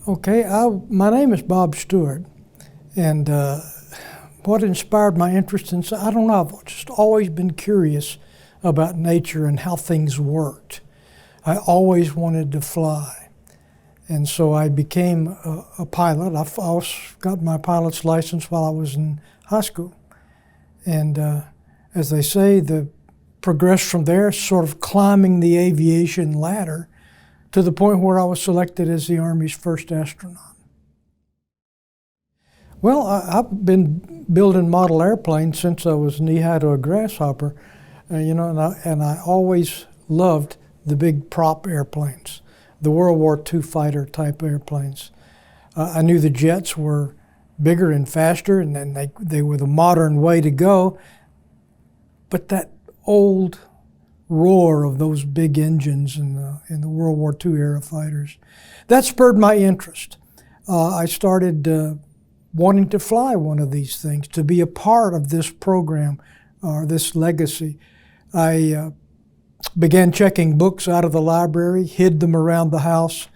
Okay, my name is Bob Stewart, and what inspired my interest in, I don't know, I've just always been curious about nature and how things worked. I always wanted to fly, and so I became a pilot. I got my pilot's license while I was in high school, and as they say, progressed from there, sort of climbing the aviation ladder to the point where I was selected as the Army's first astronaut. Well, I've been building model airplanes since I was knee-high to a grasshopper, and I always loved the big prop airplanes, the World War II fighter type airplanes. I knew the jets were bigger and faster, and then they were the modern way to go, but that old roar of those big engines in the World War II era fighters, that spurred my interest. I started wanting to fly one of these things, to be a part of this program or this legacy. I began checking books out of the library, hid them around the house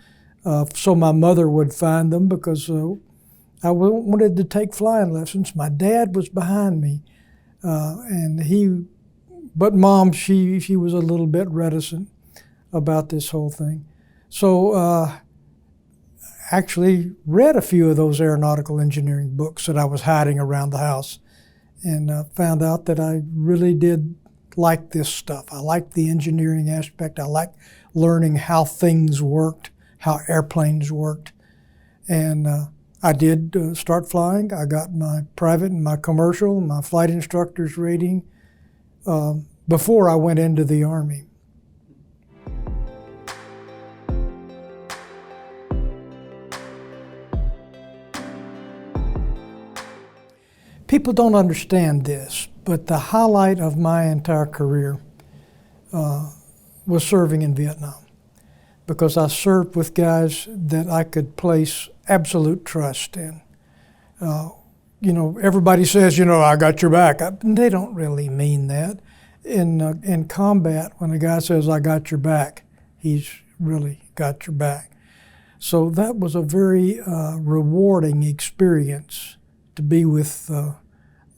so my mother would find them, because I wanted to take flying lessons. My dad was behind me, but Mom, she was a little bit reticent about this whole thing. So actually read a few of those aeronautical engineering books that I was hiding around the house, and found out that I really did like this stuff. I liked the engineering aspect. I liked learning how things worked, how airplanes worked. And I did start flying. I got my private and my commercial, my flight instructor's rating before I went into the Army. People don't understand this, but the highlight of my entire career was serving in Vietnam, because I served with guys that I could place absolute trust in. Everybody says, I got your back. They don't really mean that. In combat, when a guy says, I got your back, he's really got your back. So that was a very rewarding experience, to be with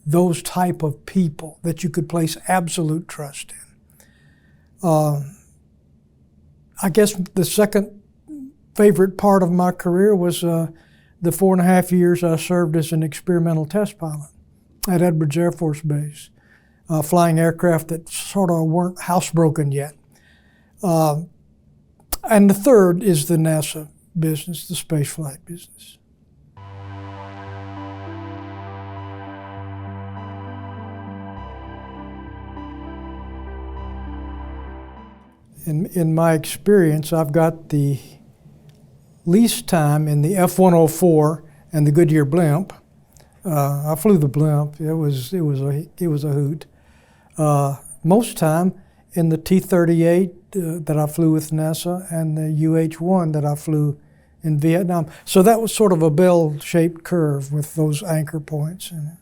those type of people that you could place absolute trust in. I guess the second favorite part of my career was the 4.5 years I served as an experimental test pilot at Edwards Air Force Base, flying aircraft that sort of weren't housebroken yet. And the third is the NASA business, the spaceflight business. In my experience, I've got the least time in the F-104 and the Goodyear Blimp. I flew the Blimp. It was a hoot. Most time in the T-38 that I flew with NASA, and the UH-1 that I flew in Vietnam. So that was sort of a bell-shaped curve with those anchor points in it.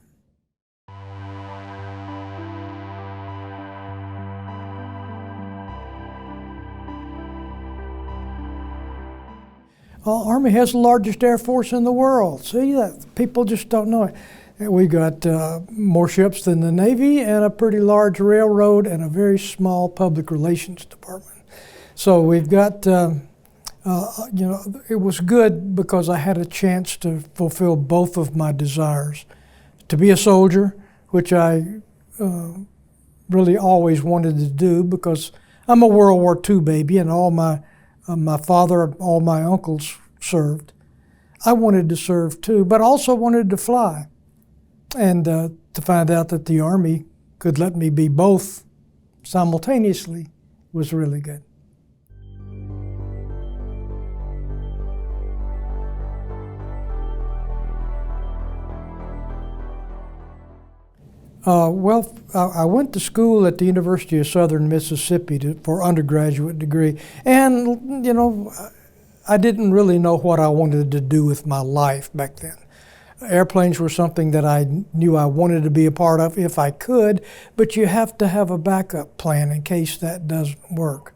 Army has the largest air force in the world. See, that people just don't know it. We got more ships than the Navy, and a pretty large railroad, and a very small public relations department. So we've got, it was good because I had a chance to fulfill both of my desires. To be a soldier, which I really always wanted to do, because I'm a World War II baby, and all my father, all my uncles served. I wanted to serve too, but also wanted to fly. And to find out that the Army could let me be both simultaneously was really good. I went to school at the University of Southern Mississippi for undergraduate degree, and I didn't really know what I wanted to do with my life back then. Airplanes were something that I knew I wanted to be a part of if I could, but you have to have a backup plan in case that doesn't work.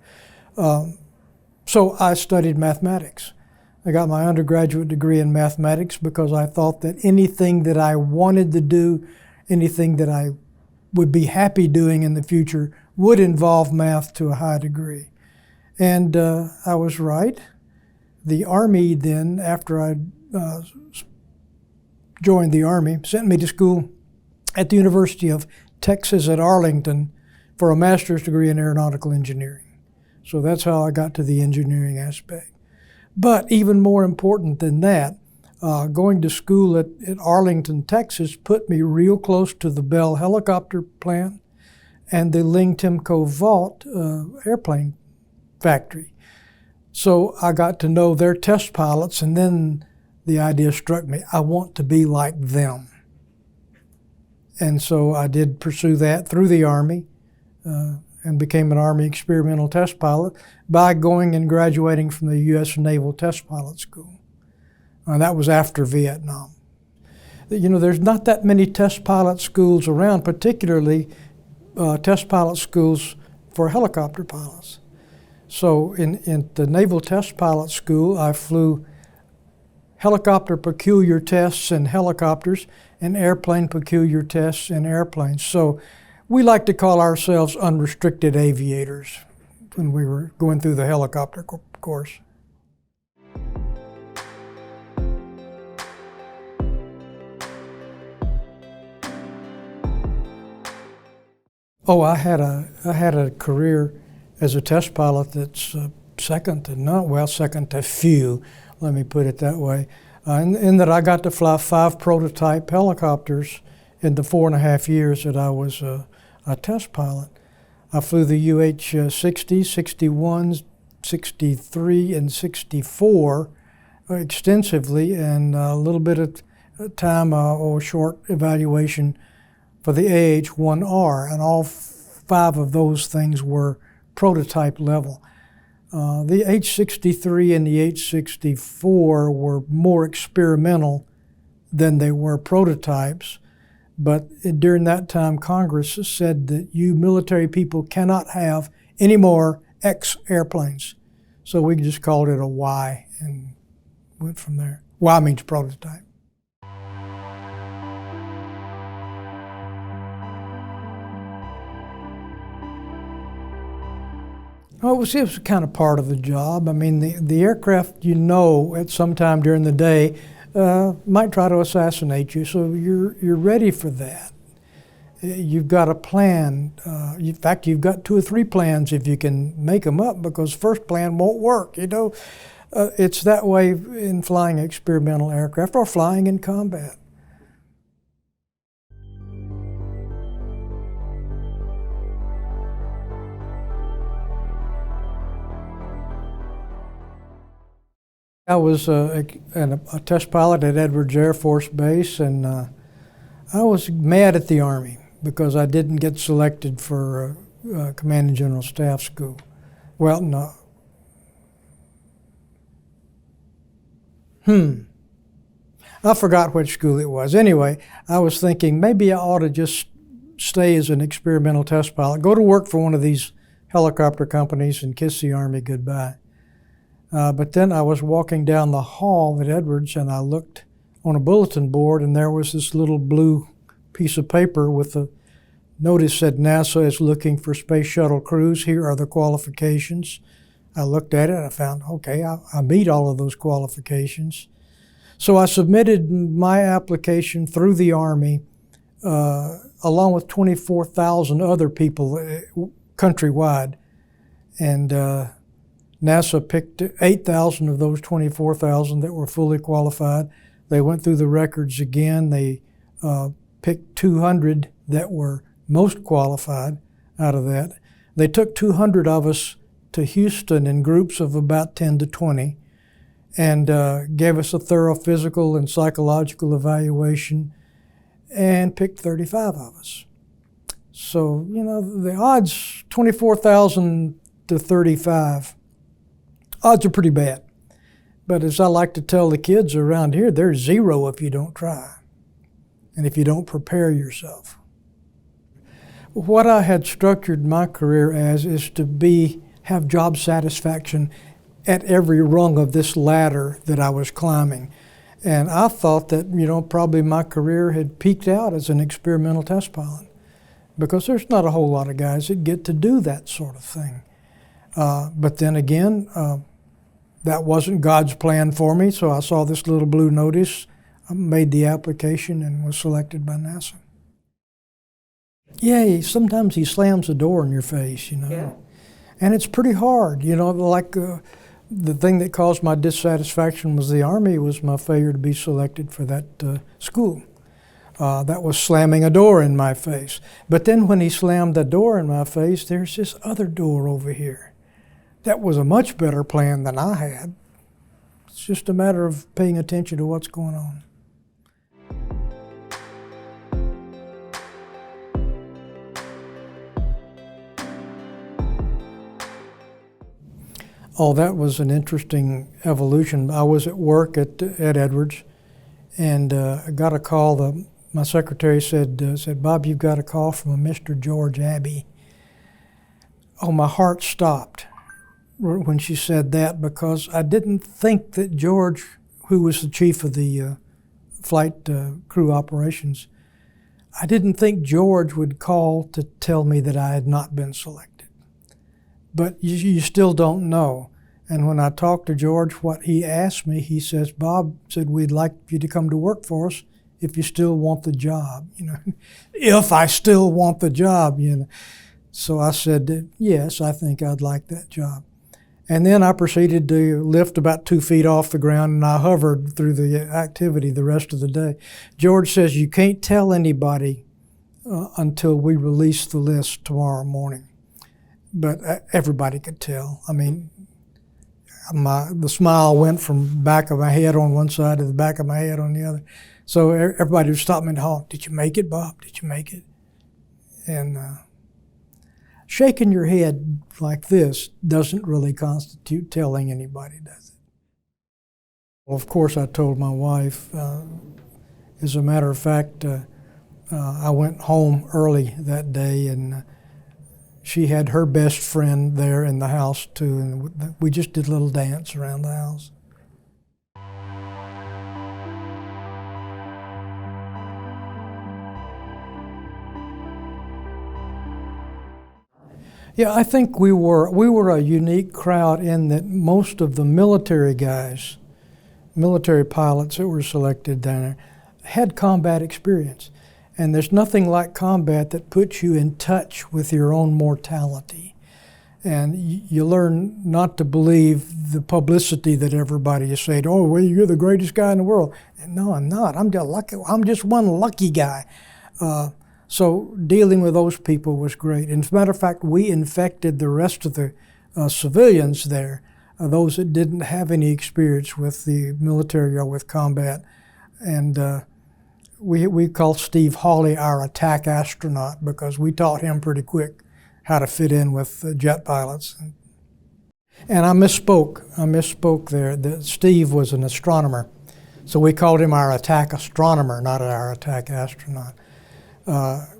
So I studied mathematics. I got my undergraduate degree in mathematics because I thought that anything that I wanted to do, anything that I would be happy doing in the future would involve math to a high degree. And I was right. The Army then, after I joined the Army, sent me to school at the University of Texas at Arlington for a master's degree in aeronautical engineering. So that's how I got to the engineering aspect. But even more important than that, going to school at Arlington, Texas put me real close to the Bell helicopter plant and the Ling Timco Vought airplane factory. So I got to know their test pilots, and then the idea struck me, I want to be like them. And so I did pursue that through the Army and became an Army experimental test pilot by going and graduating from the U.S. Naval Test Pilot School. That was after Vietnam. You know, there's not that many test pilot schools around, particularly test pilot schools for helicopter pilots. So in the Naval Test Pilot School, I flew helicopter peculiar tests in helicopters and airplane peculiar tests in airplanes. So we like to call ourselves unrestricted aviators when we were going through the helicopter course. Oh, I had a career as a test pilot that's second to few, let me put it that way, in that I got to fly 5 prototype helicopters in the 4.5 years that I was a test pilot. I flew the UH-60, 61, 63, and 64 extensively, and a little bit of time or short evaluation for the AH-1R, and all 5 of those things were prototype level. The H-63 and the H-64 were more experimental than they were prototypes, but during that time Congress said that you military people cannot have any more X airplanes. So we just called it a Y and went from there. Y means prototype. Oh, it was kind of part of the job. I mean, the aircraft, you know, at some time during the day might try to assassinate you, so you're ready for that. You've got a plan. In fact, you've got 2 or 3 plans if you can make them up, because first plan won't work, you know. It's that way in flying experimental aircraft or flying in combat. I was a test pilot at Edwards Air Force Base, and I was mad at the Army because I didn't get selected for Command and General Staff School. Well, no. I forgot which school it was. Anyway, I was thinking maybe I ought to just stay as an experimental test pilot, go to work for one of these helicopter companies and kiss the Army goodbye. But then I was walking down the hall at Edwards, and I looked on a bulletin board, and there was this little blue piece of paper with a notice said NASA is looking for Space Shuttle crews. Here are the qualifications. I looked at it, and I found, okay, I meet all of those qualifications. So I submitted my application through the Army, along with 24,000 other people countrywide. And NASA picked 8,000 of those 24,000 that were fully qualified. They went through the records again. They picked 200 that were most qualified out of that. They took 200 of us to Houston in groups of about 10 to 20 and gave us a thorough physical and psychological evaluation and picked 35 of us. So, you know, the odds, 24,000 to 35, odds are pretty bad. But as I like to tell the kids around here, there's 0 if you don't try and if you don't prepare yourself. What I had structured my career as is to have job satisfaction at every rung of this ladder that I was climbing. And I thought that, you know, probably my career had peaked out as an experimental test pilot, because there's not a whole lot of guys that get to do that sort of thing. But then again, that wasn't God's plan for me, so I saw this little blue notice, made the application, and was selected by NASA. Yeah, sometimes he slams the door in your face, you know. Yeah. And it's pretty hard, you know, like the thing that caused my dissatisfaction was the Army, was my failure to be selected for that school. That was slamming a door in my face. But then when he slammed the door in my face, there's this other door over here. That was a much better plan than I had. It's just a matter of paying attention to what's going on. Oh, that was an interesting evolution. I was at work at Edwards, and I got a call. My secretary said, "Bob, you've got a call from a Mr. George Abbey." Oh, my heart stopped when she said that, because I didn't think that George, who was the chief of the flight crew operations, I didn't think George would call to tell me that I had not been selected. But you still don't know. And when I talked to George, what he asked me, he says, "Bob said, we'd like you to come to work for us if you still want the job," you know, if I still want the job, you know. So I said, yes, I think I'd like that job. And then I proceeded to lift about 2 feet off the ground, and I hovered through the activity the rest of the day. George says, "You can't tell anybody until we release the list tomorrow morning." But everybody could tell. I mean, the smile went from back of my head on one side to the back of my head on the other. So everybody would stop me in the hall. "Did you make it, Bob? Did you make it?" And shaking your head like this doesn't really constitute telling anybody, does it? Well, of course, I told my wife. As a matter of fact, I went home early that day, and she had her best friend there in the house too, and we just did a little dance around the house. Yeah, I think we were a unique crowd in that most of the military guys, military pilots that were selected down there, had combat experience. And there's nothing like combat that puts you in touch with your own mortality. And you learn not to believe the publicity that everybody is saying, "Oh, well, you're the greatest guy in the world." And no, I'm not. I'm just one lucky guy. So dealing with those people was great. And as a matter of fact, we infected the rest of the civilians there, those that didn't have any experience with the military or with combat. And we called Steve Hawley our attack astronaut, because we taught him pretty quick how to fit in with jet pilots. And I misspoke there. That Steve was an astronomer. So we called him our attack astronomer, not our attack astronaut.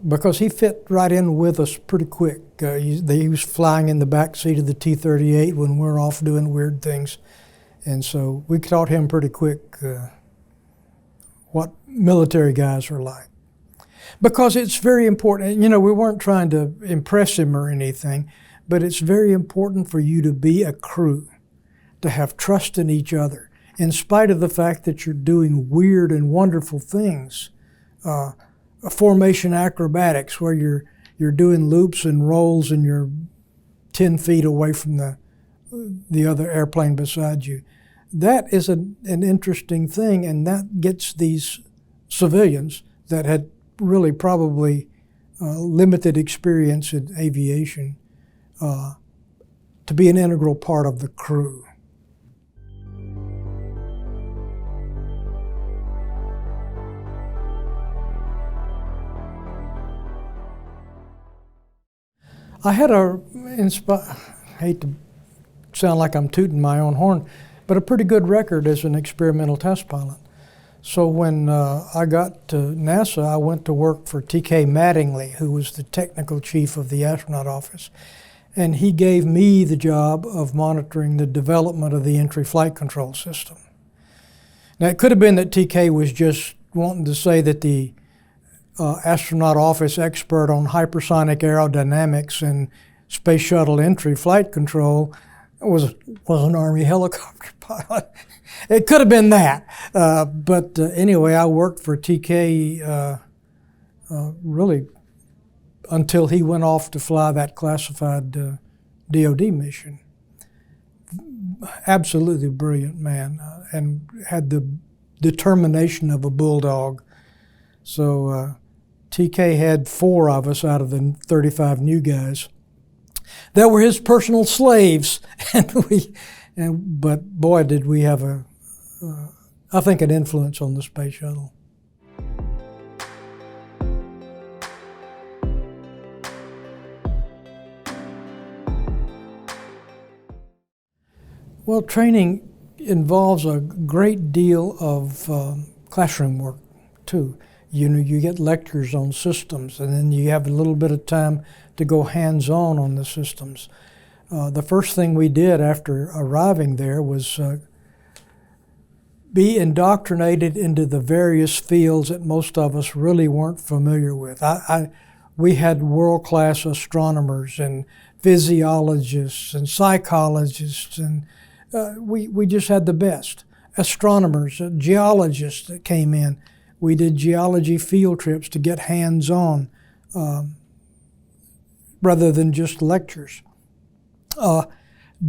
Because he fit right in with us pretty quick. He was flying in the back seat of the T-38 when we're off doing weird things. And so we taught him pretty quick what military guys are like. Because it's very important, you know, we weren't trying to impress him or anything, but it's very important for you to be a crew, to have trust in each other, in spite of the fact that you're doing weird and wonderful things. Formation acrobatics, where you're doing loops and rolls and you're 10 feet away from the other airplane beside you. That is an interesting thing, and that gets these civilians that had really probably limited experience in aviation to be an integral part of the crew. I had I hate to sound like I'm tooting my own horn, but a pretty good record as an experimental test pilot. So when I got to NASA, I went to work for Ken Mattingly, who was the technical chief of the astronaut office. and he gave me the job of monitoring the development of the entry flight control system. Now, it could have been that TK was just wanting to say that the astronaut office expert on hypersonic aerodynamics and Space Shuttle entry flight control was an Army helicopter pilot. It could have been that. But anyway, I worked for TK really until he went off to fly that classified DOD mission. Absolutely brilliant man, and had the determination of a bulldog. So TK had 4 of us out of the 35 new guys that were his personal slaves, but boy, did we have I think, an influence on the Space Shuttle. Well, training involves a great deal of classroom work, too. You know, you get lectures on systems, and then you have a little bit of time to go hands-on on the systems. The first thing we did after arriving there was be indoctrinated into the various fields that most of us really weren't familiar with. We had world-class astronomers and physiologists and psychologists, and we just had the best. Astronomers, geologists that came in. We did geology field trips to get hands-on rather than just lectures.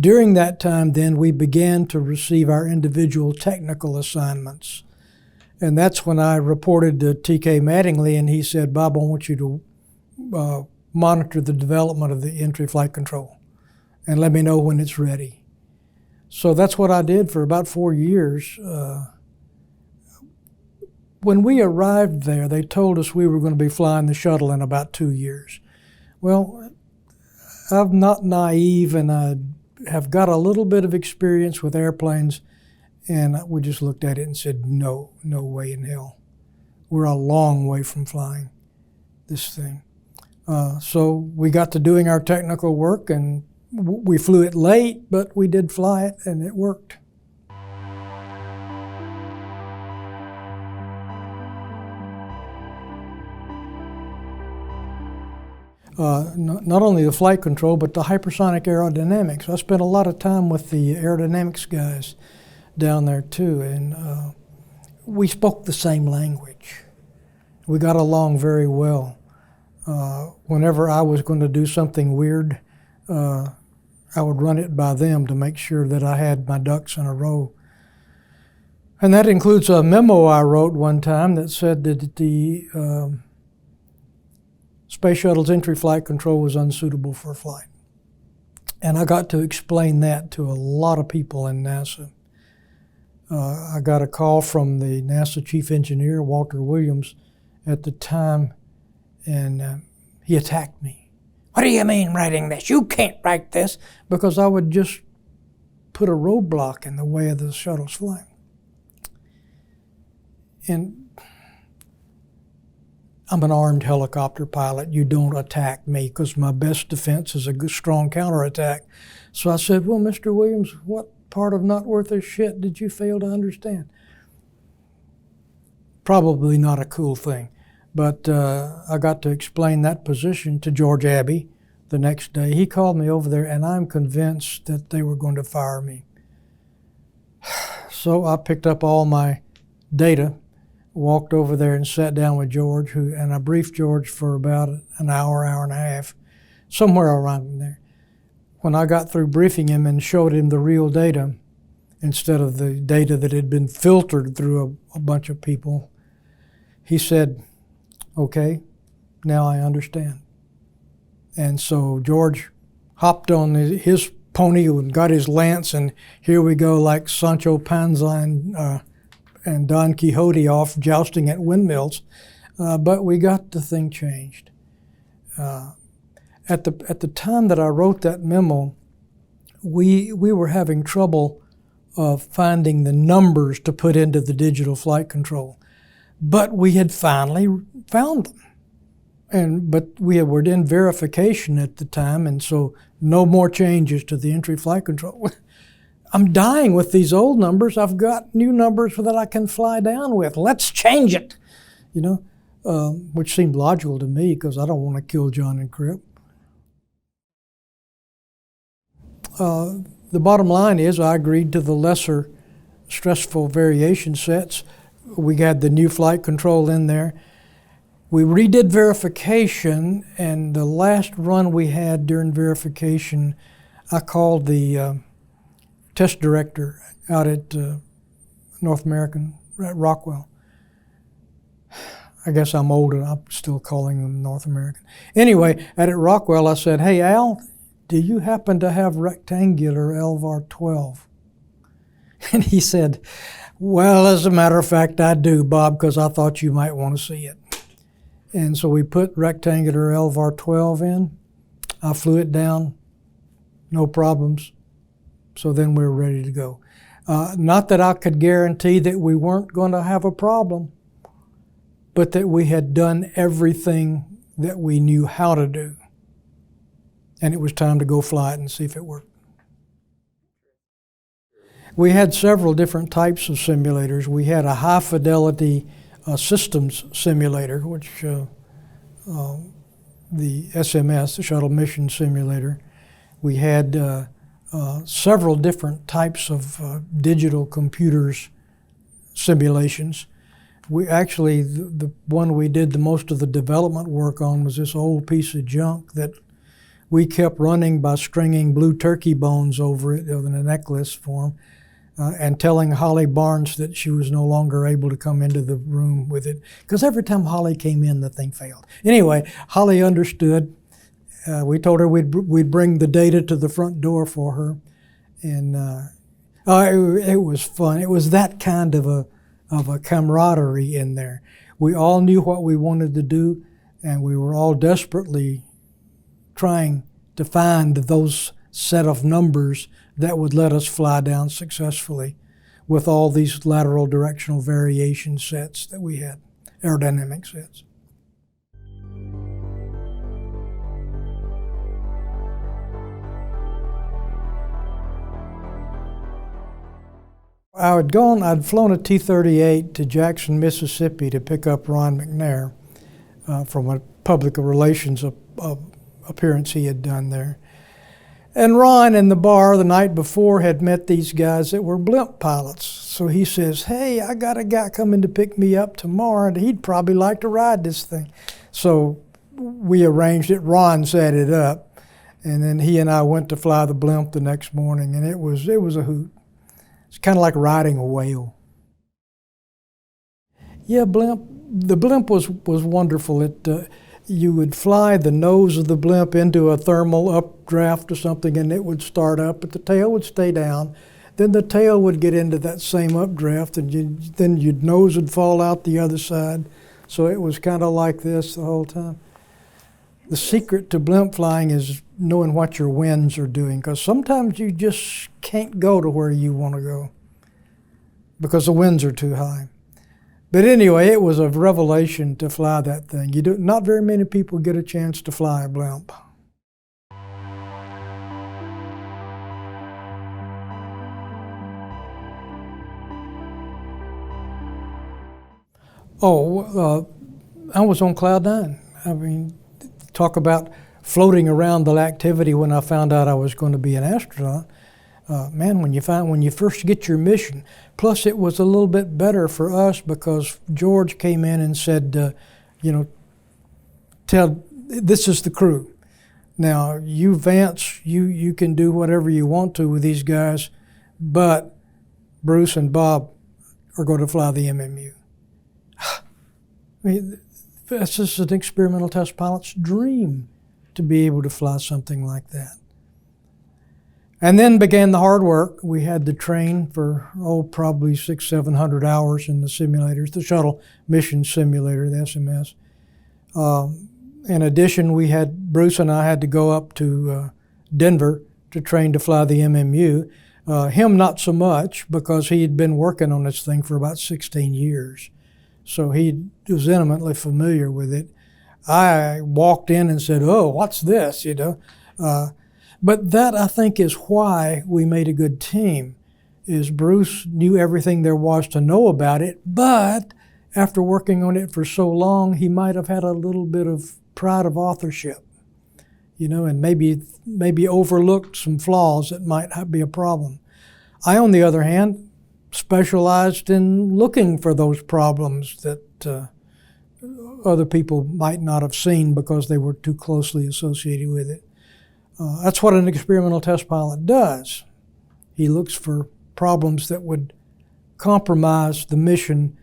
During that time, then, we began to receive our individual technical assignments. And that's when I reported to TK Mattingly, and he said, "Bob, I want you to monitor the development of the entry flight control and let me know when it's ready." So that's what I did for about 4 years. When we arrived there, they told us we were going to be flying the shuttle in about 2 years. Well, I'm not naive, and I have got a little bit of experience with airplanes, and we just looked at it and said, no way in hell. We're a long way from flying this thing. So we got to doing our technical work, and we flew it late, but we did fly it, and it worked. Not only the flight control, but the hypersonic aerodynamics. I spent a lot of time with the aerodynamics guys down there too, and we spoke the same language. We got along very well. Whenever I was going to do something weird, I would run it by them to make sure that I had my ducks in a row. And that includes a memo I wrote one time that said that the Space Shuttle's entry flight control was unsuitable for flight. And I got to explain that to a lot of people in NASA. I got a call from the NASA chief engineer, Walter Williams, at the time, and he attacked me. "What do you mean writing this? You can't write this," because I would just put a roadblock in the way of the shuttle's flight. And I'm an armed helicopter pilot. You don't attack me, because my best defense is a good, strong counterattack. So I said, "Well, Mr. Williams, what part of not worth a shit did you fail to understand?" Probably not a cool thing, but I got to explain that position to George Abbey the next day. He called me over there, and I'm convinced that they were going to fire me. So I picked up all my data, walked over there and sat down with George, and I briefed George for about an hour, hour and a half, somewhere around there. When I got through briefing him and showed him the real data instead of the data that had been filtered through a bunch of people, he said, "Okay, now I understand." And so George hopped on his pony and got his lance, and here we go like Sancho Panza and Don Quixote off jousting at windmills, but we got the thing changed. At the time that I wrote that memo, we were having trouble finding the numbers to put into the digital flight control, but we had finally found them. But we were in verification at the time, and so no more changes to the entry flight control. I'm dying with these old numbers. I've got new numbers that I can fly down with. Let's change it, which seemed logical to me because I don't want to kill John and Crip. The bottom line is I agreed to the lesser stressful variation sets. We had the new flight control in there. We redid verification, and the last run we had during verification, I called the test director out at North American, at Rockwell. I guess I'm old and I'm still calling them North American. Anyway, at Rockwell, I said, "Hey, Al, do you happen to have rectangular LVAR 12? And he said, "Well, as a matter of fact, I do, Bob, because I thought you might want to see it." And so we put rectangular LVAR 12 in. I flew it down, no problems. So then we were ready to go. Not that I could guarantee that we weren't going to have a problem, but that we had done everything that we knew how to do. And it was time to go fly it and see if it worked. We had several different types of simulators. We had a high fidelity systems simulator, which the SMS, the Shuttle Mission Simulator. We had several different types of digital computers simulations. We actually, the one we did the most of the development work on was this old piece of junk that we kept running by stringing blue turkey bones over it in a necklace form. And telling Holly Barnes that she was no longer able to come into the room with it. Because every time Holly came in, the thing failed. Anyway, Holly understood. We told her we'd bring the data to the front door for her. And it was fun. It was that kind of a camaraderie in there. We all knew what we wanted to do, and we were all desperately trying to find those set of numbers that would let us fly down successfully with all these lateral directional variation sets that we had, aerodynamic sets. I'd flown a T-38 to Jackson, Mississippi to pick up Ron McNair from a public relations appearance he had done there. And Ron in the bar the night before had met these guys that were Blimp pilots. So he says, "Hey, I got a guy coming to pick me up tomorrow, and he'd probably like to ride this thing." So we arranged it. Ron set it up. And then he and I went to fly the Blimp the next morning, and it was a hoot. It's kind of like riding a whale. Yeah, the Blimp was wonderful. You would fly the nose of the Blimp into a thermal updraft or something, and it would start up, but the tail would stay down. Then the tail would get into that same updraft, and then your nose would fall out the other side. So it was kind of like this the whole time. The secret to Blimp flying is knowing what your winds are doing, because sometimes you just can't go to where you want to go because the winds are too high. But anyway, it was a revelation to fly that thing. Not very many people get a chance to fly a Blimp. I was on cloud nine. I mean, talk about floating around the activity when I found out I was going to be an astronaut. Man, when you first get your mission, plus it was a little bit better for us because George came in and said, this is the crew. Now, you Vance, you can do whatever you want to with these guys, but Bruce and Bob are going to fly the MMU. I mean, that's just an experimental test pilot's dream to be able to fly something like that. And then began the hard work. We had to train for, probably 600-700 hours in the simulators, the Shuttle Mission Simulator, the SMS. In addition, Bruce and I had to go up to Denver to train to fly the MMU. Him not so much, because he had been working on this thing for about 16 years. So he was intimately familiar with it. I walked in and said, "Oh, what's this?" But that, I think, is why we made a good team, is Bruce knew everything there was to know about it, but after working on it for so long, he might have had a little bit of pride of authorship, and maybe overlooked some flaws that might be a problem. I, on the other hand, specialized in looking for those problems that other people might not have seen because they were too closely associated with it. That's what an experimental test pilot does. He looks for problems that would compromise the mission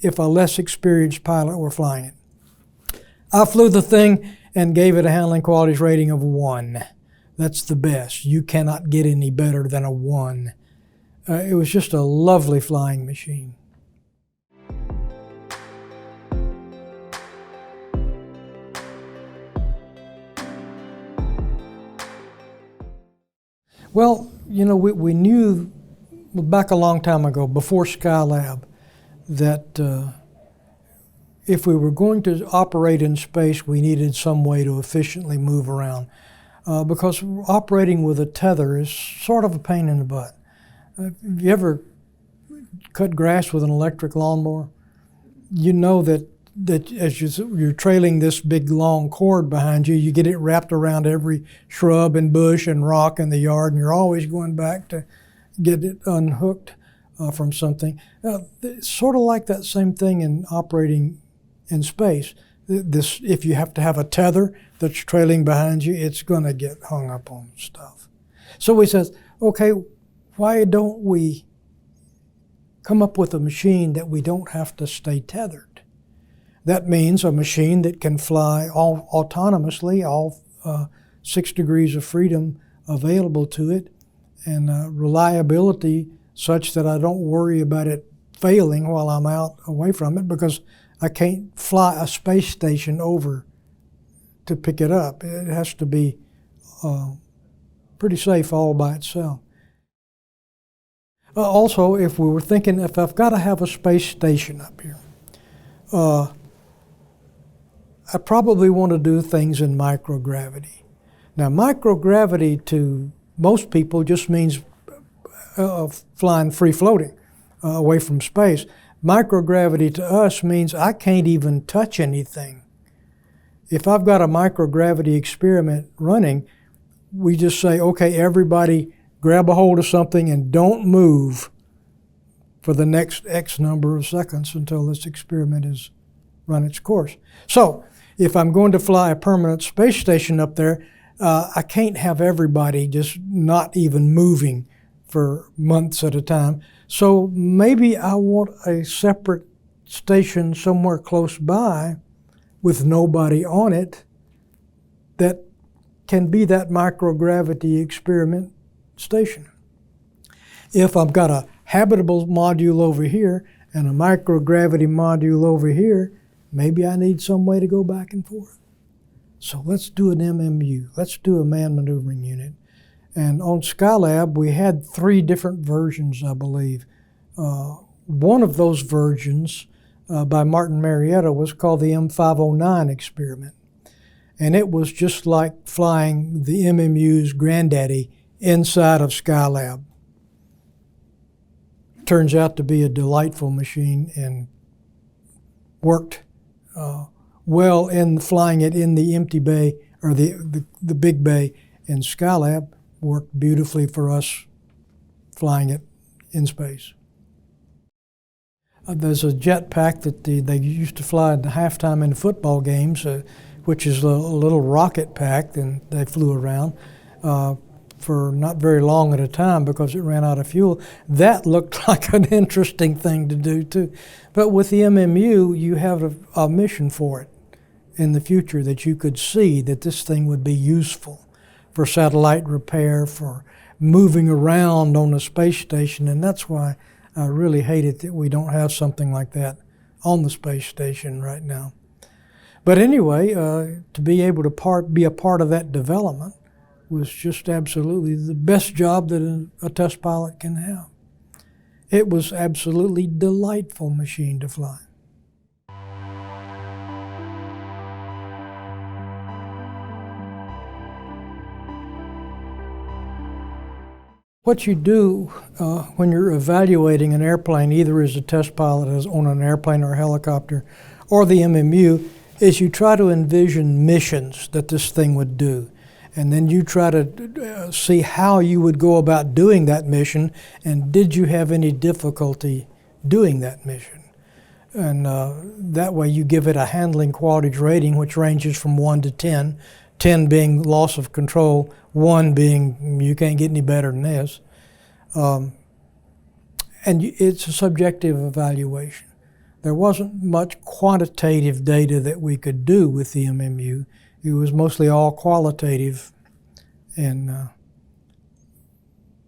if a less experienced pilot were flying it. I flew the thing and gave it a handling qualities rating of 1. That's the best. You cannot get any better than a 1. It was just a lovely flying machine. Well, we knew back a long time ago, before Skylab, that if we were going to operate in space, we needed some way to efficiently move around. Because operating with a tether is sort of a pain in the butt. Have you ever cut grass with an electric lawnmower? You know that as you're trailing this big long cord behind you, you get it wrapped around every shrub and bush and rock in the yard, and you're always going back to get it unhooked from something. It's sort of like that same thing in operating in space. If you have to have a tether that's trailing behind you, it's going to get hung up on stuff. So he says, okay, why don't we come up with a machine that we don't have to stay tethered? That means a machine that can fly all autonomously, all 6 degrees of freedom available to it, and reliability such that I don't worry about it failing while I'm out away from it, because I can't fly a space station over to pick it up. It has to be pretty safe all by itself. Also, if we were thinking, if I've got to have a space station up here, I probably want to do things in microgravity. Now, microgravity to most people just means flying free-floating away from space. Microgravity to us means I can't even touch anything. If I've got a microgravity experiment running, we just say, okay, everybody grab a hold of something and don't move for the next X number of seconds until this experiment has run its course. So, if I'm going to fly a permanent space station up there, I can't have everybody just not even moving for months at a time. So maybe I want a separate station somewhere close by with nobody on it that can be that microgravity experiment station. If I've got a habitable module over here and a microgravity module over here, maybe I need some way to go back and forth. So let's do an MMU. Let's do a manned maneuvering unit. And on Skylab, we had 3 different versions, I believe. One of those versions by Martin Marietta was called the M509 experiment. And it was just like flying the MMU's granddaddy inside of Skylab. Turns out to be a delightful machine and worked well in flying it in the empty bay, or the big bay in Skylab. Worked beautifully for us flying it in space. There's a jetpack that they used to fly at the halftime in the football games, which is a little rocket pack, and they flew around for not very long at a time because it ran out of fuel. That looked like an interesting thing to do too. But with the MMU, you have a mission for it in the future that you could see that this thing would be useful for satellite repair, for moving around on a space station, and that's why I really hate it that we don't have something like that on the space station right now. But anyway, to be able to be a part of that development was just absolutely the best job that a test pilot can have. It was absolutely delightful machine to fly. What you do when you're evaluating an airplane, either as a test pilot as on an airplane or a helicopter, or the MMU, is you try to envision missions that this thing would do. And then you try to see how you would go about doing that mission, and did you have any difficulty doing that mission? And that way you give it a handling qualities rating, which ranges from 1 to 10, 10 being loss of control, 1 being you can't get any better than this. And it's a subjective evaluation. There wasn't much quantitative data that we could do with the MMU. It was mostly all qualitative, and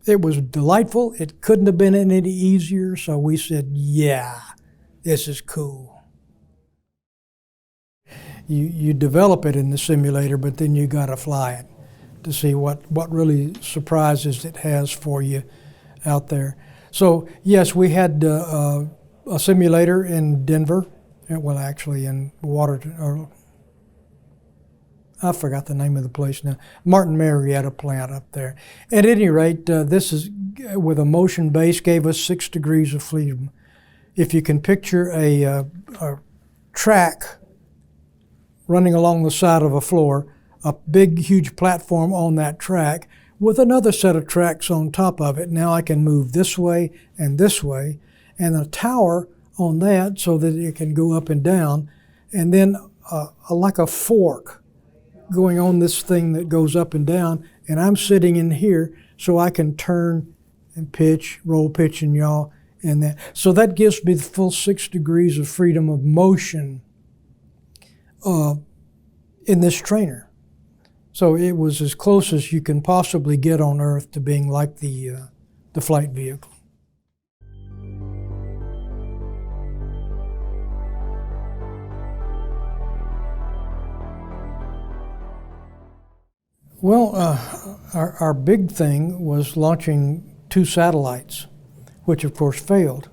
it was delightful. It couldn't have been any easier, so we said, yeah, this is cool. You develop it in the simulator, but then you got to fly it to see what really surprises it has for you out there. So yes, we had a simulator in Denver, well actually in I forgot the name of the place now. Martin Marietta plant up there. At any rate, this is with a motion base, gave us 6 degrees of freedom. If you can picture a track running along the side of a floor, a big, huge platform on that track with another set of tracks on top of it. Now I can move this way, and a tower on that so that it can go up and down, and then like a fork going on this thing that goes up and down, and I'm sitting in here so I can turn and pitch, roll, pitch, and yaw, and that. So that gives me the full 6 degrees of freedom of motion in this trainer. So it was as close as you can possibly get on Earth to being like the flight vehicle. Well, our big thing was launching 2 satellites, which of course failed.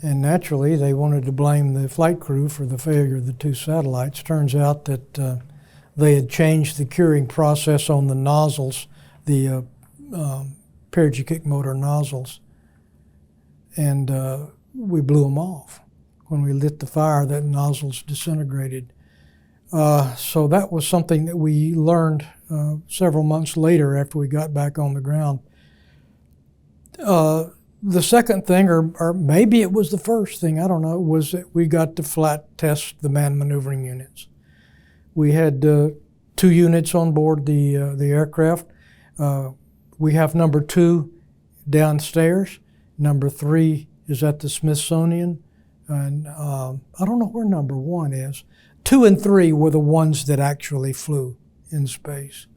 And naturally, they wanted to blame the flight crew for the failure of the 2 satellites. Turns out that they had changed the curing process on the nozzles, the paragekick motor nozzles, and we blew them off. When we lit the fire, that nozzles disintegrated. So that was something that we learned several months later after we got back on the ground. The second thing, or maybe it was the first thing, I don't know, was that we got to flight test the manned maneuvering units. We had 2 units on board the aircraft. We have number 2 downstairs. Number 3 is at the Smithsonian. And I don't know where number 1 is. 2 and 3 were the ones that actually flew in space.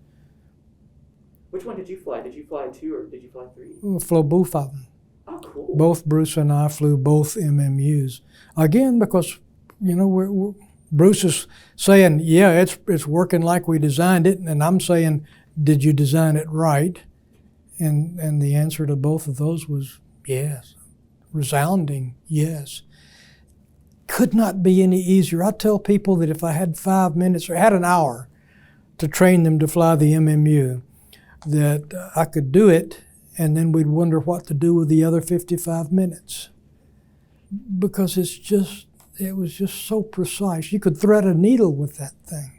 Which one did you fly? Did you fly 2 or did you fly 3? We flew both of them. Oh, cool. Both Bruce and I flew both MMUs. Again, because, you know, Bruce is saying, yeah, it's working like we designed it, and I'm saying, did you design it right? And the answer to both of those was yes, resounding yes. Could not be any easier. I tell people that if I had 5 minutes or had an hour to train them to fly the MMU, that I could do it, and then we'd wonder what to do with the other 55 minutes. Because it was just so precise. You could thread a needle with that thing.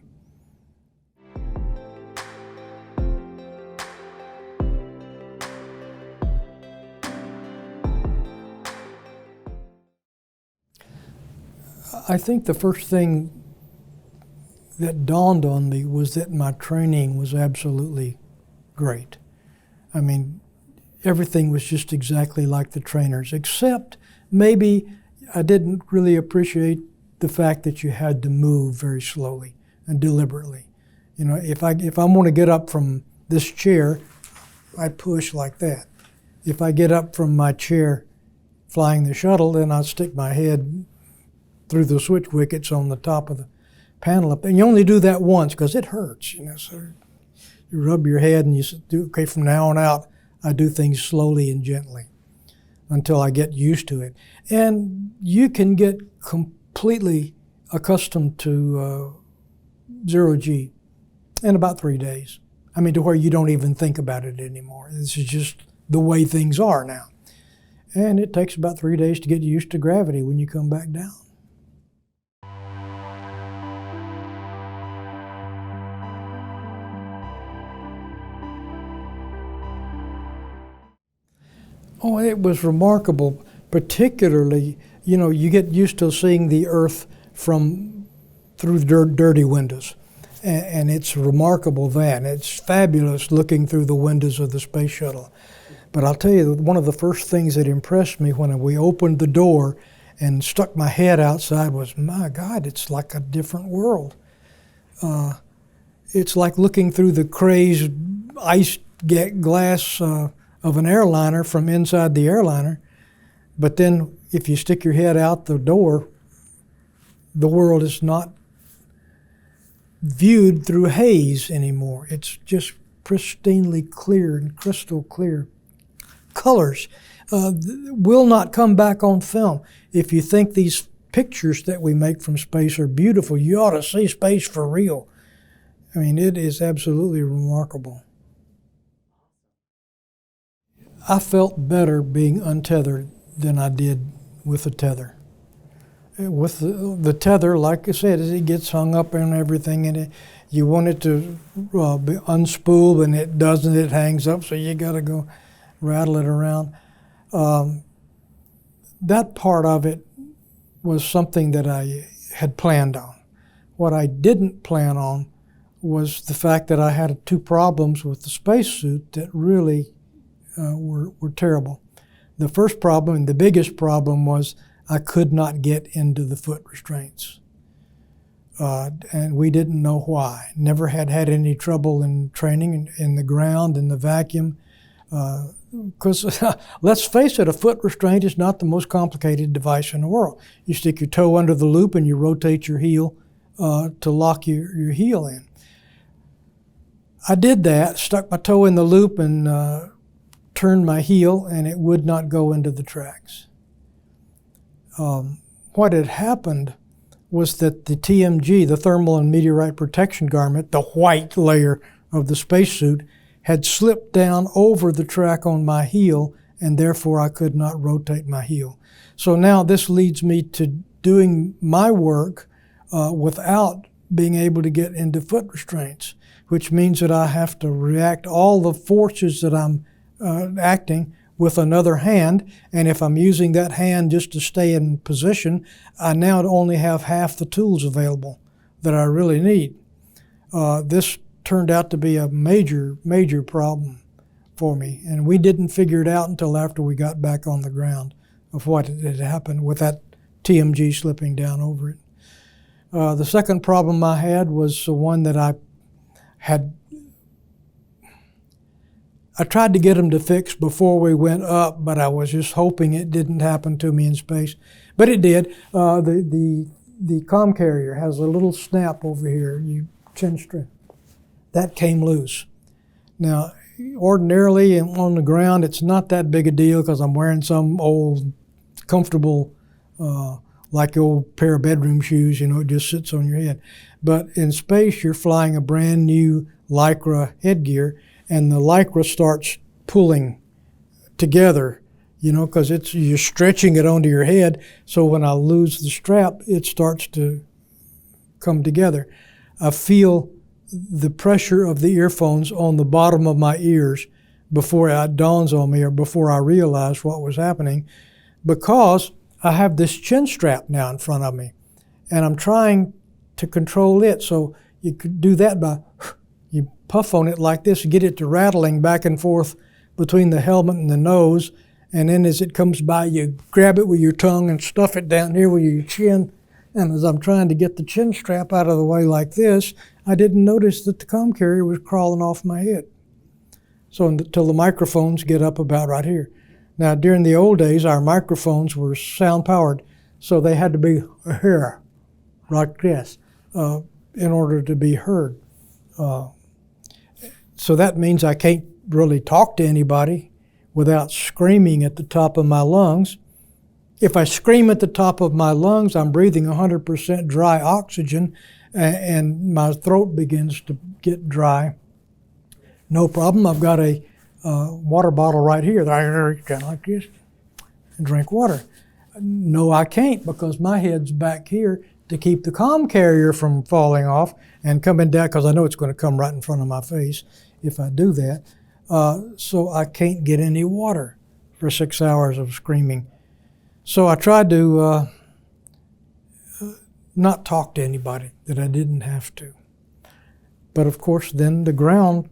I think the first thing that dawned on me was that my training was absolutely great. I mean, everything was just exactly like the trainers, except maybe I didn't really appreciate the fact that you had to move very slowly and deliberately. You know, if I want to get up from this chair, I push like that. If I get up from my chair flying the shuttle, then I stick my head through the switch wickets on the top of the panel up. And you only do that once because it hurts, you know. So you rub your head and you do, okay, from now on out, I do things slowly and gently until I get used to it. And you can get completely accustomed to 0G in about 3 days. I mean, to where you don't even think about it anymore. This is just the way things are now. And it takes about 3 days to get used to gravity when you come back down. Oh, it was remarkable, particularly, you know, you get used to seeing the Earth through dirty windows. And it's remarkable then. It's fabulous looking through the windows of the Space Shuttle. But I'll tell you, one of the first things that impressed me when we opened the door and stuck my head outside was, my God, it's like a different world. It's like looking through the crazed ice glass of an airliner from inside the airliner. But then if you stick your head out the door, the world is not viewed through haze anymore. It's just pristinely clear and crystal clear. Colors will not come back on film. If you think these pictures that we make from space are beautiful, you ought to see space for real. I mean, it is absolutely remarkable. I felt better being untethered than I did with a tether. With the tether, like I said, it gets hung up and everything, and you want it to be unspooled, and it doesn't. It hangs up, so you got to go rattle it around. That part of it was something that I had planned on. What I didn't plan on was the fact that I had 2 problems with the spacesuit that really were terrible. The first problem, and the biggest problem, was I could not get into the foot restraints. And we didn't know why. Never had any trouble in training in the ground, in the vacuum. Because let's face it, a foot restraint is not the most complicated device in the world. You stick your toe under the loop and you rotate your heel to lock your heel in. I did that, stuck my toe in the loop and turned my heel, and it would not go into the tracks. What had happened was that the TMG, the thermal and meteorite protection garment, the white layer of the spacesuit, had slipped down over the track on my heel, and therefore I could not rotate my heel. So now this leads me to doing my work without being able to get into foot restraints, which means that I have to react all the forces that I'm acting with another hand, and if I'm using that hand just to stay in position, I now only have half the tools available that I really need. This turned out to be a major, major problem for me, and we didn't figure it out until after we got back on the ground of what had happened with that TMG slipping down over it. The second problem I had was the one that I tried to get them to fix before we went up, but I was just hoping it didn't happen to me in space. But it did. The comm carrier has a little snap over here, chin strap. That came loose. Now, ordinarily on the ground, it's not that big a deal because I'm wearing some old, comfortable, like the old pair of bedroom shoes, it just sits on your head. But in space, you're flying a brand new Lycra headgear, and the Lycra starts pulling together, because you're stretching it onto your head. So when I lose the strap, it starts to come together. I feel the pressure of the earphones on the bottom of my ears before it dawns on me or before I realize what was happening, because I have this chin strap now in front of me, and I'm trying to control it. So you could do that by you puff on it like this, get it to rattling back and forth between the helmet and the nose, and then as it comes by, you grab it with your tongue and stuff it down here with your chin. And as I'm trying to get the chin strap out of the way like this, I didn't notice that the comm carrier was crawling off my head. So until the microphones get up about right here. Now, during the old days, our microphones were sound-powered, so they had to be here, like this, in order to be heard. So that means I can't really talk to anybody without screaming at the top of my lungs. If I scream at the top of my lungs, I'm breathing 100% dry oxygen, and my throat begins to get dry. No problem. I've got a water bottle right here. Kind of like this, and drink water. No, I can't, because my head's back here to keep the comm carrier from falling off and coming down, because I know it's going to come right in front of my face if I do that. So I can't get any water for 6 hours of screaming. So I tried to not talk to anybody that I didn't have to. But of course, then the ground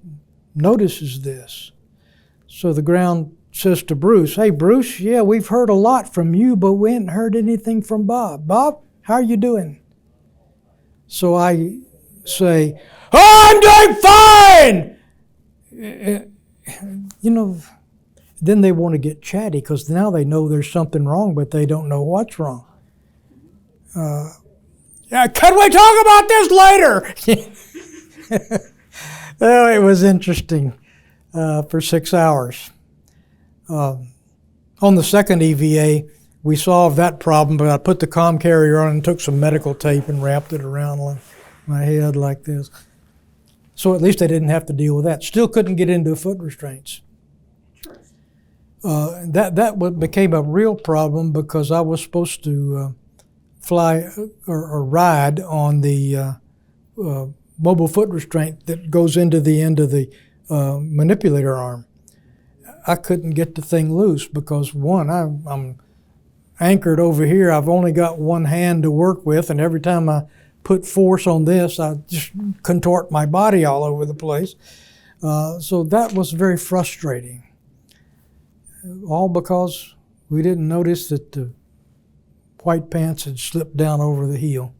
notices this. So the ground says to Bruce, "Hey, Bruce, yeah, we've heard a lot from you, but we haven't heard anything from Bob. Bob, how are you doing?" So I say, "Oh, I'm doing fine!" You know, then they want to get chatty, because now they know there's something wrong, but they don't know what's wrong. Yeah, can we talk about this later? Well, it was interesting for 6 hours. On the second EVA, we solved that problem, but I put the comm carrier on and took some medical tape and wrapped it around my head like this. So at least I didn't have to deal with that. Still couldn't get into foot restraints. That became a real problem, because I was supposed to fly or ride on the mobile foot restraint that goes into the end of the manipulator arm. I couldn't get the thing loose because, one, I'm anchored over here. I've only got one hand to work with, and every time I put force on this, I just contort my body all over the place. So that was very frustrating. All because we didn't notice that the white pants had slipped down over the heel.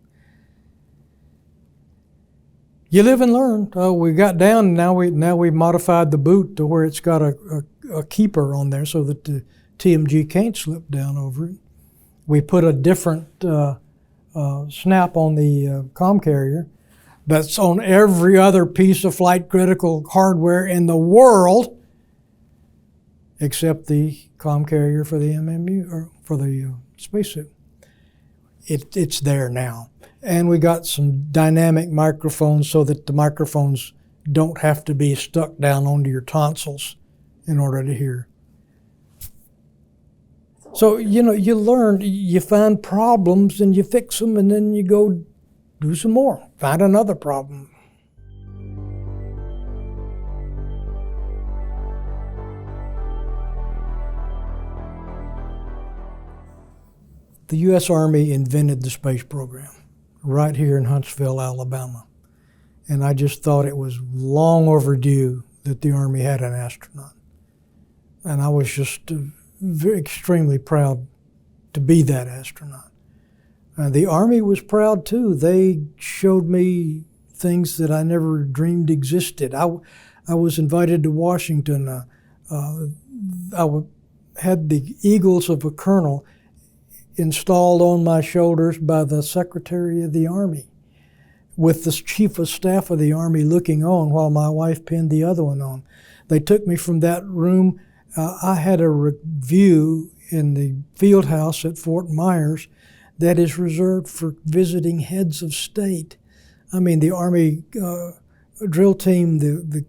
You live and learn. We got down, and now we modified the boot to where it's got a keeper on there so that the TMG can't slip down over it. We put a different snap on the comm carrier that's on every other piece of flight critical hardware in the world, except the comm carrier for the MMU, or for the spacesuit. It's there now. And we got some dynamic microphones so that the microphones don't have to be stuck down onto your tonsils in order to hear. So, you know, you learn, you find problems and you fix them, and then you go do some more, find another problem. The U.S. Army invented the space program right here in Huntsville, Alabama. And I just thought it was long overdue that the Army had an astronaut. And I was just extremely proud to be that astronaut. The Army was proud too. They showed me things that I never dreamed existed. I was invited to Washington. I had the eagles of a colonel installed on my shoulders by the Secretary of the Army, with the Chief of Staff of the Army looking on while my wife pinned the other one on. They took me from that room. I had a review in the field house at Fort Myers that is reserved for visiting heads of state. I mean, the Army drill team, the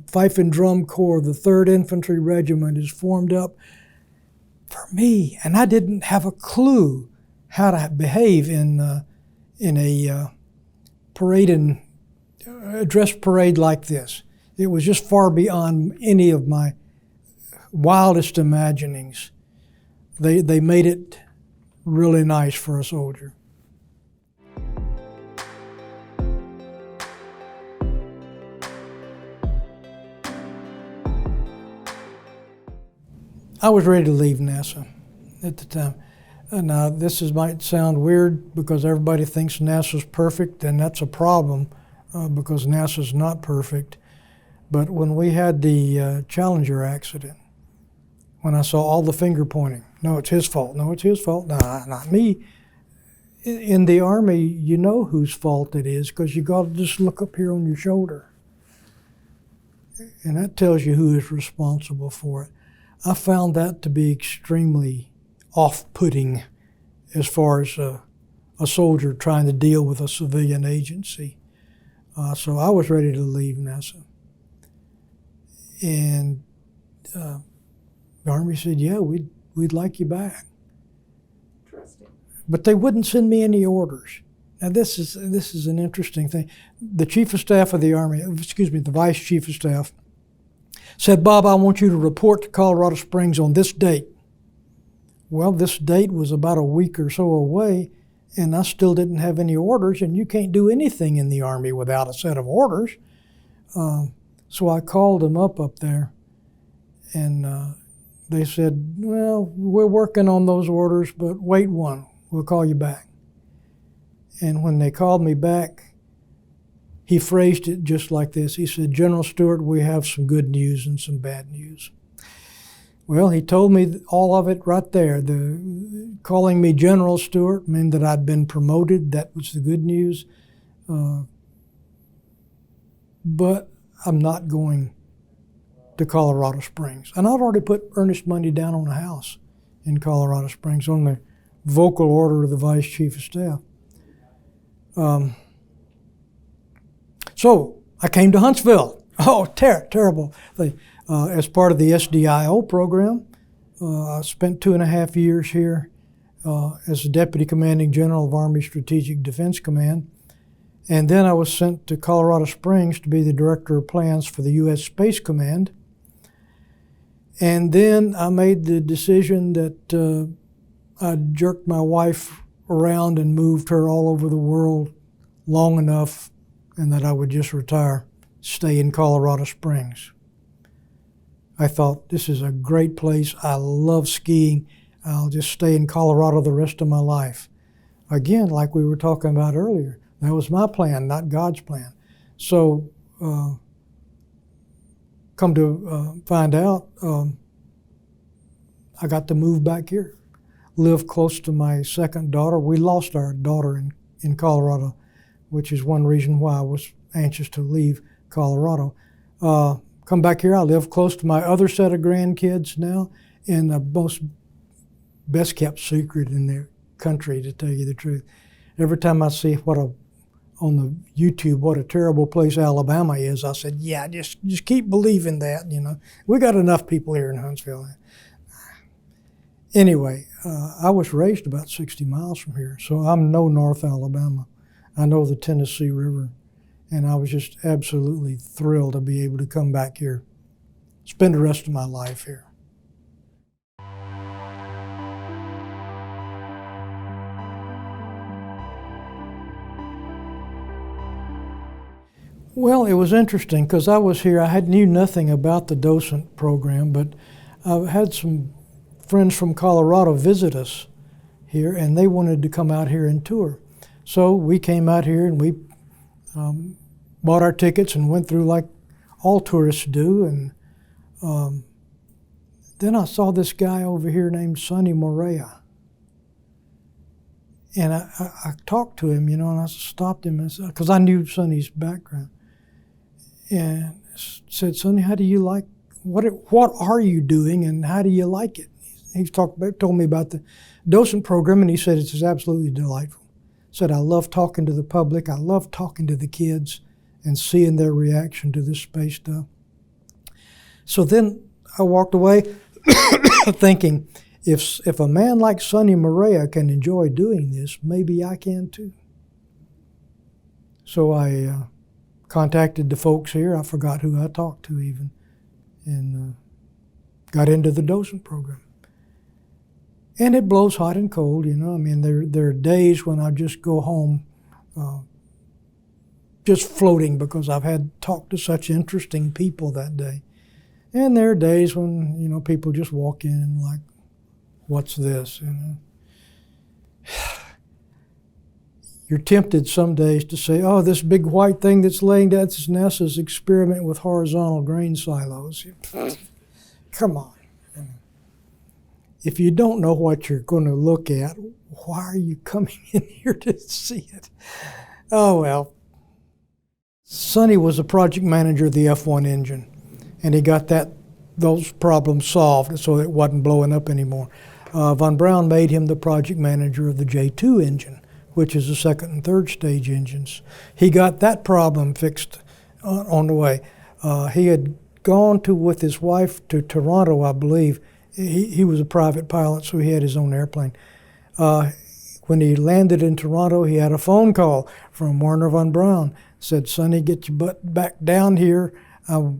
Fife and Drum Corps, the 3rd Infantry Regiment is formed up for me, and I didn't have a clue how to behave in a parade and dress parade like this. It was just far beyond any of my wildest imaginings. They made it really nice for a soldier. I was ready to leave NASA at the time. Now, might sound weird because everybody thinks NASA's perfect, and that's a problem because NASA's not perfect. But when we had the Challenger accident, when I saw all the finger pointing, no, it's his fault, no, it's his fault, no, not me. In the Army, you know whose fault it is because you got to just look up here on your shoulder. And that tells you who is responsible for it. I found that to be extremely off-putting as far as a soldier trying to deal with a civilian agency. So I was ready to leave NASA. And the Army said, yeah, we'd like you back. Interesting. But they wouldn't send me any orders. Now this is an interesting thing. The Chief of Staff of the Army, the Vice Chief of Staff, said, Bob, I want you to report to Colorado Springs on this date. Well, this date was about a week or so away, and I still didn't have any orders, and you can't do anything in the Army without a set of orders. So I called them up there, and they said, well, we're working on those orders, but wait one, we'll call you back. And when they called me back, he phrased it just like this. He said, General Stewart, we have some good news and some bad news. Well, he told me all of it right there. Calling me General Stewart meant that I'd been promoted. That was the good news. But I'm not going to Colorado Springs. And I'd already put earnest money down on a house in Colorado Springs on the vocal order of the Vice Chief of Staff. So I came to Huntsville. Oh, terrible thing. As part of the SDIO program, I spent 2.5 years here as the Deputy Commanding General of Army Strategic Defense Command. And then I was sent to Colorado Springs to be the Director of Plans for the U.S. Space Command. And then I made the decision that I jerked my wife around and moved her all over the world long enough, and that I would just retire, stay in Colorado Springs. I thought, this is a great place. I love skiing. I'll just stay in Colorado the rest of my life. Again, like we were talking about earlier, that was my plan, not God's plan. So, come to find out, I got to move back here, live close to my second daughter. We lost our daughter in Colorado, which is one reason why I was anxious to leave Colorado. Come back here, I live close to my other set of grandkids now, and the most best kept secret in the country, to tell you the truth. Every time I see on the YouTube what a terrible place Alabama is, I said, yeah, just keep believing that, you know. We got enough people here in Huntsville. Anyway, I was raised about 60 miles from here, so I'm no North Alabama. I know the Tennessee River, and I was just absolutely thrilled to be able to come back here, spend the rest of my life here. Well, it was interesting because I was here. I knew nothing about the Docent program, but I had some friends from Colorado visit us here, and they wanted to come out here and tour. So we came out here and we bought our tickets and went through like all tourists do. And then I saw this guy over here named Sonny Morea. And I talked to him, you know, and I stopped him because I knew Sonny's background. And said, Sonny, how do you like, what are you doing and how do you like it? He told me about the Docent program, and he said it's absolutely delightful. Said, I love talking to the public, I love talking to the kids and seeing their reaction to this space stuff. So then I walked away thinking, if a man like Sonny Morea can enjoy doing this, maybe I can too. So I contacted the folks here. I forgot who I talked to even, and got into the Docent program. And it blows hot and cold, you know. I mean, there are days when I just go home just floating because I've had talked to such interesting people that day. And there are days when, you know, people just walk in like, what's this, you know? You're tempted some days to say, oh, this big white thing that's laying down, that's NASA's experiment with horizontal grain silos. Come on. If you don't know what you're going to look at, why are you coming in here to see it? Oh, well. Sonny was a project manager of the F1 engine, and he got those problems solved so it wasn't blowing up anymore. Von Braun made him the project manager of the J2 engine, which is the second and third stage engines. He got that problem fixed on the way. He had gone with his wife to Toronto, I believe. He was a private pilot, so he had his own airplane. When he landed in Toronto, he had a phone call from Werner von Braun. Said, "Sonny, get your butt back down here. I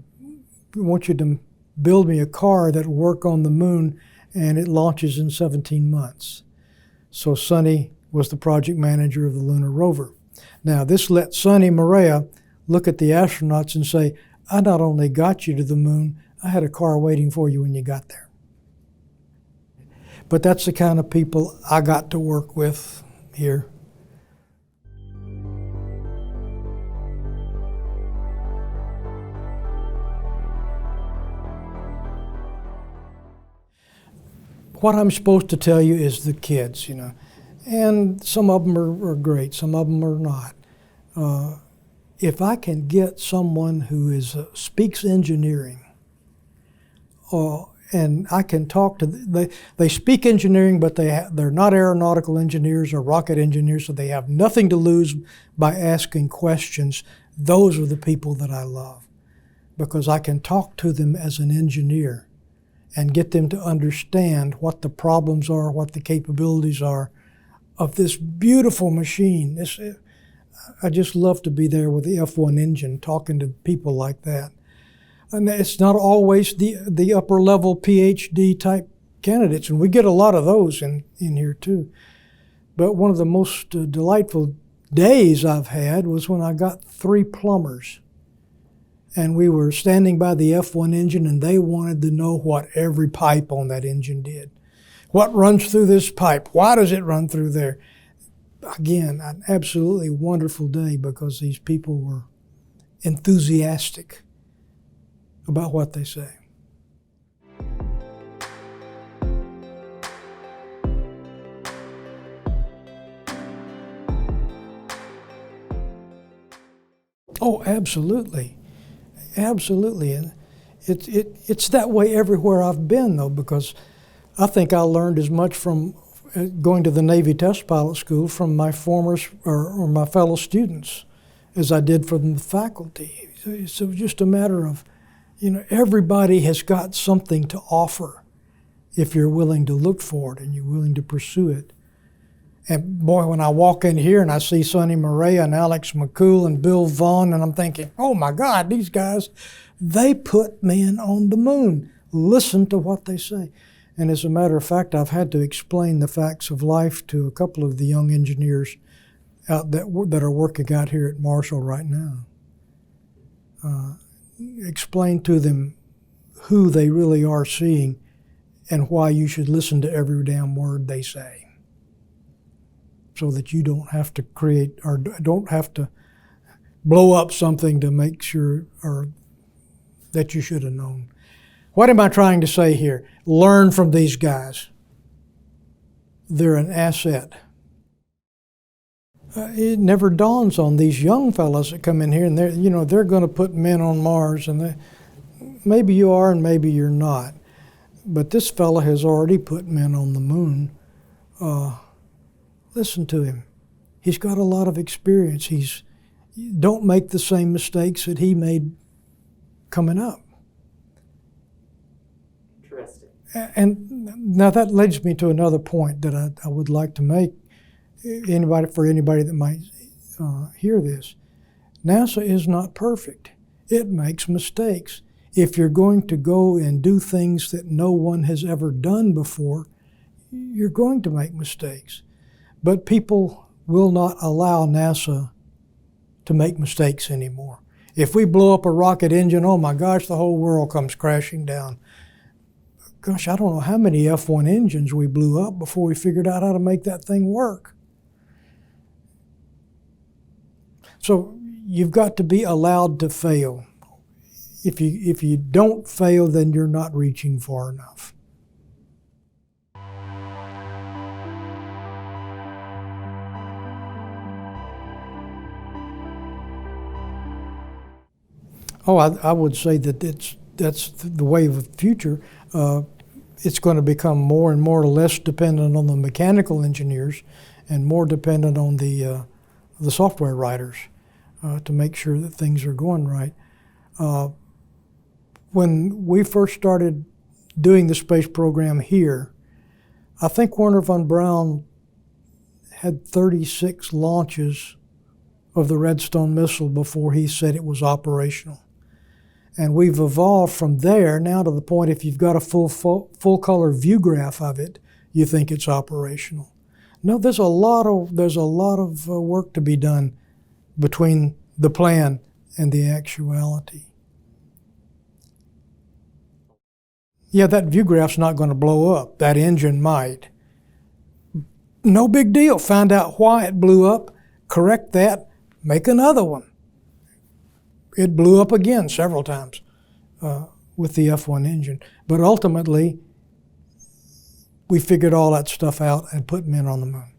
want you to build me a car that will work on the moon, and it launches in 17 months. So Sonny was the project manager of the lunar rover. Now, this let Sonny Maria look at the astronauts and say, I not only got you to the moon, I had a car waiting for you when you got there. But that's the kind of people I got to work with here. What I'm supposed to tell you is the kids, you know. And some of them are great, some of them are not. If I can get someone who speaks engineering, and I can talk to, they speak engineering, but they're not aeronautical engineers or rocket engineers, so they have nothing to lose by asking questions. Those are the people that I love, because I can talk to them as an engineer and get them to understand what the problems are, what the capabilities are of this beautiful machine. I just love to be there with the F1 engine, talking to people like that. And it's not always the upper level PhD type candidates, and we get a lot of those in here too. But one of the most delightful days I've had was when I got 3 plumbers, and we were standing by the F1 engine, and they wanted to know what every pipe on that engine did. What runs through this pipe? Why does it run through there? Again, an absolutely wonderful day, because these people were enthusiastic about what they say. Oh, absolutely. Absolutely. And it's that way everywhere I've been, though, because I think I learned as much from going to the Navy Test Pilot School from my or my fellow students as I did from the faculty. So just a matter of, you know, everybody has got something to offer if you're willing to look for it and you're willing to pursue it. And boy, when I walk in here and I see Sonny Maria and Alex McCool and Bill Vaughn, and I'm thinking, oh my God, these guys, they put men on the moon. Listen to what they say. And as a matter of fact, I've had to explain the facts of life to a couple of the young engineers out that are working out here at Marshall right now. Explain to them who they really are seeing and why you should listen to every damn word they say, so that you don't have to create or don't have to blow up something to make sure or that you should have known. What am I trying to say here? Learn from these guys. They're an asset. It never dawns on these young fellows that come in here and they're going to put men on Mars, and maybe you are and maybe you're not. But this fellow has already put men on the moon. Listen to him. He's got a lot of experience. Don't make the same mistakes that he made coming up. Interesting. And now that leads me to another point that I would like to make for anybody that might hear this. NASA is not perfect. It makes mistakes. If you're going to go and do things that no one has ever done before, you're going to make mistakes. But people will not allow NASA to make mistakes anymore. If we blow up a rocket engine, oh my gosh, the whole world comes crashing down. Gosh, I don't know how many F1 engines we blew up before we figured out how to make that thing work. So you've got to be allowed to fail. If you don't fail, then you're not reaching far enough. Oh, I would say that that's the way of the future. It's going to become more and more less dependent on the mechanical engineers and more dependent on the software writers to make sure that things are going right. when we first started doing the space program here, I think Wernher von Braun had 36 launches of the Redstone missile before he said it was operational. And we've evolved from there now to the point if you've got a full color view graph of it, you think it's operational. No, there's a lot of work to be done between the plan and the actuality. Yeah, that view graph's not going to blow up. That engine might. No big deal. Find out why it blew up, correct that, make another one. It blew up again several times with the F1 engine. But ultimately, we figured all that stuff out and put men on the moon.